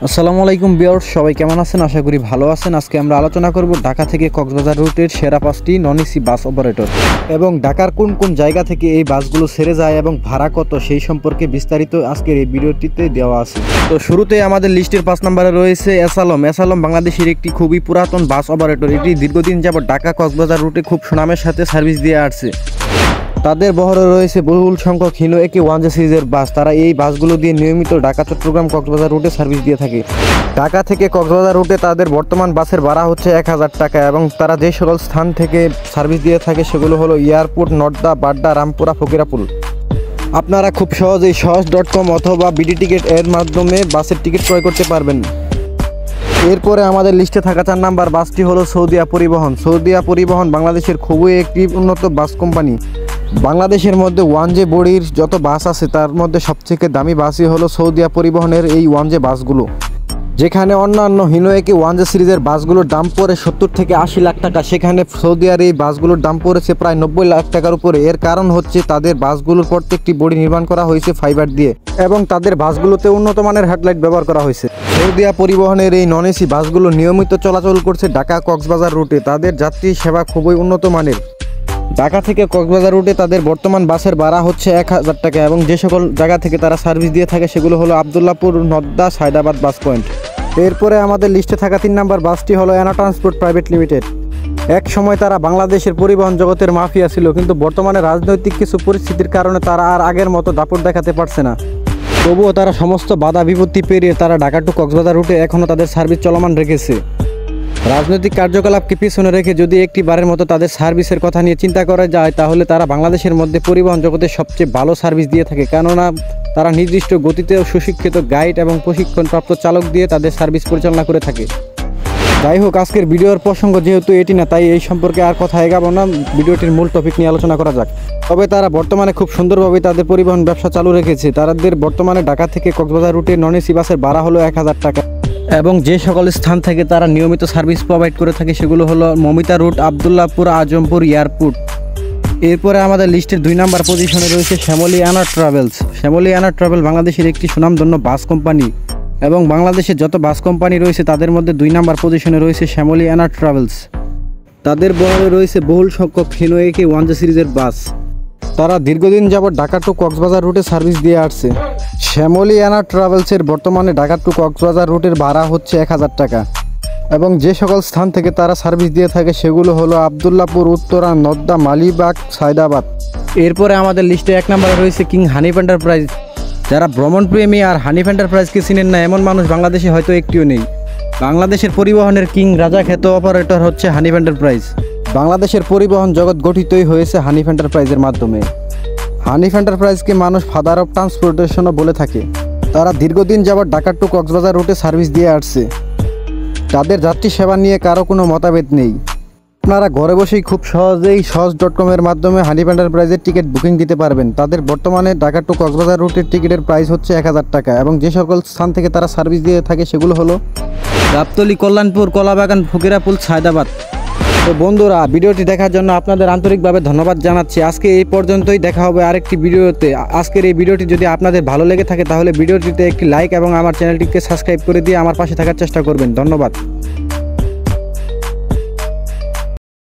আসসালামু আলাইকুম ভিউয়ার্স, সবাই কেমন আছেন? আশা করি ভালো আছেন। আজকে আমরা আলোচনা করব ঢাকা থেকে কক্সবাজার রুটের সেরা 5টি নন এসি বাস অপারেটর এবং ঢাকার কোন কোন জায়গা থেকে এই বাসগুলো ছেড়ে যায় এবং ভাড়া কত সেই সম্পর্কে বিস্তারিত আজকের এই ভিডিওটিতে দেওয়া আছে। তো শুরুতে আমাদের লিস্টের 5 নম্বরে রয়েছে এসালম বাংলাদেশের একটি খুবই পুরাতন বাস অপারেটর। এটি দীর্ঘদিন যাবত ঢাকা কক্সবাজার রুটে খুব সুনামের সাথে সার্ভিস দিয়ে আসছে। তাদের বহরে রয়েছে বহুল সংখ্যক হিনো একে 1J সিরিজের বাস। তারা এই বাসগুলো দিয়ে নিয়মিত ঢাকা চট্টগ্রাম কক্সবাজার রুটে সার্ভিস দিয়ে থাকে। ঢাকা থেকে কক্সবাজার রুটে তাদের বর্তমান বাসের ভাড়া হচ্ছে 1000 টাকা এবং তারা যে সকল স্থান থেকে সার্ভিস দিয়ে থাকে সেগুলো হলো এয়ারপোর্ট, নর্দা, বাড্ডা, রামপুরা, ফকিরাপুল। আপনারা খুব সহজেই সহজ.com অথবা বিডি টিকিট এর মাধ্যমে বাসের টিকিট ক্রয় করতে পারবেন। এরপরে আমাদের লিস্টে থাকা 4 নাম্বার বাসটি হলো সৌদিয়া পরিবহন। সৌদিয়া পরিবহন বাংলাদেশের খুবই একটি উন্নত বাস কোম্পানি। বাংলাদেশের মধ্যে 1J বডির যত বাস আছে তার মধ্যে সবথেকে দামি বাসই হলো সৌদিয়া পরিবহনের এই 1J বাসগুলো। যেখানে অন্যান্য হিনো একে 1J সিরিজের বাসগুলোর দাম পড়ে 70 থেকে 80 লাখ টাকা, সেখানে সৌদিয়ার এই বাসগুলোর দাম পড়েছে প্রায় 90 লাখ টাকার উপরে। এর কারণ হচ্ছে তাদের বাসগুলোর প্রত্যেকটি বডি নির্মাণ করা হয়েছে ফাইবার দিয়ে এবং তাদের বাসগুলোতে উন্নত মানের হেডলাইট ব্যবহার করা হয়েছে। সৌদিয়া পরিবহনের এই নন এসি বাসগুলো নিয়মিত চলাচল করছে ঢাকা কক্সবাজার রুটে। তাদের যাত্রী সেবা খুবই উন্নত মানের। ঢাকা থেকে কক্সবাজার রুটে তাদের বর্তমান বাসের ভাড়া হচ্ছে 1000 টাকা এবং যে সকল জায়গা থেকে তারা সার্ভিস দিয়ে থাকে সেগুলো হলো আবদুল্লাপুর, নদ্দা, সায়দাবাদ বাস পয়েন্ট। এরপরে আমাদের লিস্টে থাকা 3 নাম্বার বাসটি হলো অ্যানা ট্রান্সপোর্ট প্রাইভেট লিমিটেড। এক সময় তারা বাংলাদেশের পরিবহন জগতের মাফিয়া ছিল, কিন্তু বর্তমানে রাজনৈতিক কিছু পরিস্থিতির কারণে তারা আর আগের মতো দাপট দেখাতে পারছে না। তবুও তারা সমস্ত বাধা বিপত্তি পেরিয়ে তারা ঢাকা টু কক্সবাজার রুটে এখনও তাদের সার্ভিস চলমান রেখেছে। রাজনৈতিক কার্যকলাপকে পিছনে রেখে যদি একটি বারের মতো তাদের সার্ভিসের কথা নিয়ে চিন্তা করা যায় তাহলে তারা বাংলাদেশের মধ্যে পরিবহন জগতে সবচেয়ে ভালো সার্ভিস দিয়ে থাকে, কেননা তারা নির্দিষ্ট গতিতে সুশিক্ষিত গাইড এবং প্রশিক্ষণপ্রাপ্ত চালক দিয়ে তাদের সার্ভিস পরিচালনা করে থাকে। যাই হোক, আজকের ভিডিওর প্রসঙ্গ যেহেতু এটি না, তাই এই সম্পর্কে আর কথা এগাবো না, ভিডিওটির মূল টপিক নিয়ে আলোচনা করা যাক। তবে তারা বর্তমানে খুব সুন্দরভাবে তাদের পরিবহন ব্যবসা চালু রেখেছে। তাদের বর্তমানে ঢাকা থেকে কক্সবাজার রুটে নন এসি বাসের ভাড়া হলো 1000 টাকা এবং যে সকল স্থান থেকে তারা নিয়মিত সার্ভিস প্রোভাইড করে থাকে সেগুলো হলো মমিতা রুট, আবদুল্লাপুর, আজমপুর, এয়ারপোর্ট। এরপরে আমাদের লিস্টের 2 নাম্বার পজিশনে রয়েছে শ্যামলী অ্যানা ট্রাভেলস। শ্যামলী অ্যানা ট্রাভেল বাংলাদেশের একটি সুনামধন্য বাস কোম্পানি এবং বাংলাদেশের যত বাস কোম্পানি রয়েছে তাদের মধ্যে 2 নাম্বার পজিশনে রয়েছে শ্যামলী অ্যানা ট্রাভেলস। তাদের বহরে রয়েছে বহুল সংখ্যক হিনো একে 1J সিরিজের বাস। তারা দীর্ঘদিন যাবত ঢাকা টু কক্সবাজার রুটে সার্ভিস দিয়ে আসছে। শ্যামলী অ্যানা ট্রাভেলসের বর্তমানে ঢাকা টু কক্সবাজার রুটের ভাড়া হচ্ছে 1000 টাকা এবং যে সকল স্থান থেকে তারা সার্ভিস দিয়ে থাকে সেগুলো হলো আবদুল্লাপুর, উত্তরা, নদ্দা, মালিবাগ, সায়দাবাদ। এরপরে আমাদের লিস্টে 1 নম্বরে রয়েছে কিং হানিফ এন্টারপ্রাইজ। যারা ভ্রমণপ্রেমী আর হানিফ এন্টারপ্রাইজকে চিনেন না এমন মানুষ বাংলাদেশে হয়তো একটিও নেই। বাংলাদেশের পরিবহনের কিং রাজা খ্যাত অপারেটর হচ্ছে হানিফ এন্টারপ্রাইজ। বাংলাদেশের পরিবহন জগৎ গঠিতই হয়েছে হানিফ এন্টারপ্রাইজের মাধ্যমে। হানিফ এন্টারপ্রাইজকে মানুষ ফাদার অফ ট্রান্সপোর্টেশনও বলে থাকে। তারা দীর্ঘদিন যাবত ঢাকা টু কক্সবাজার রুটে সার্ভিস দিয়ে আসছে। তাদের যাত্রী সেবা নিয়ে কারো কোনো মতভেদ নেই। আপনারা ঘরে বসেই খুব সহজেই সহজ.com এর মাধ্যমে হানিফ এন্টারপ্রাইজের টিকিট বুকিং দিতে পারবেন। তাদের বর্তমানে ঢাকা টু কক্সবাজার রুটের টিকিটের প্রাইস হচ্ছে 1000 টাকা এবং যে সকল স্থান থেকে তারা সার্ভিস দিয়ে থাকে সেগুলো হলো গাবতলী, কল্যাণপুর, কলাবাগান, ফকিরাপুল, সায়দাবাদ। তো বন্ধুরা, ভিডিওটি দেখার জন্য আপনাদের আন্তরিকভাবে ধন্যবাদ জানাচ্ছি। আজকে এই পর্যন্তই, দেখা হবে আরেকটি ভিডিওতে। আজকের এই ভিডিওটি যদি আপনাদের ভালো লেগে থাকে তাহলে ভিডিওটিতে একটি লাইক এবং আমার চ্যানেলটিকে সাবস্ক্রাইব করে দিয়ে আমার পাশে থাকার চেষ্টা করবেন। ধন্যবাদ।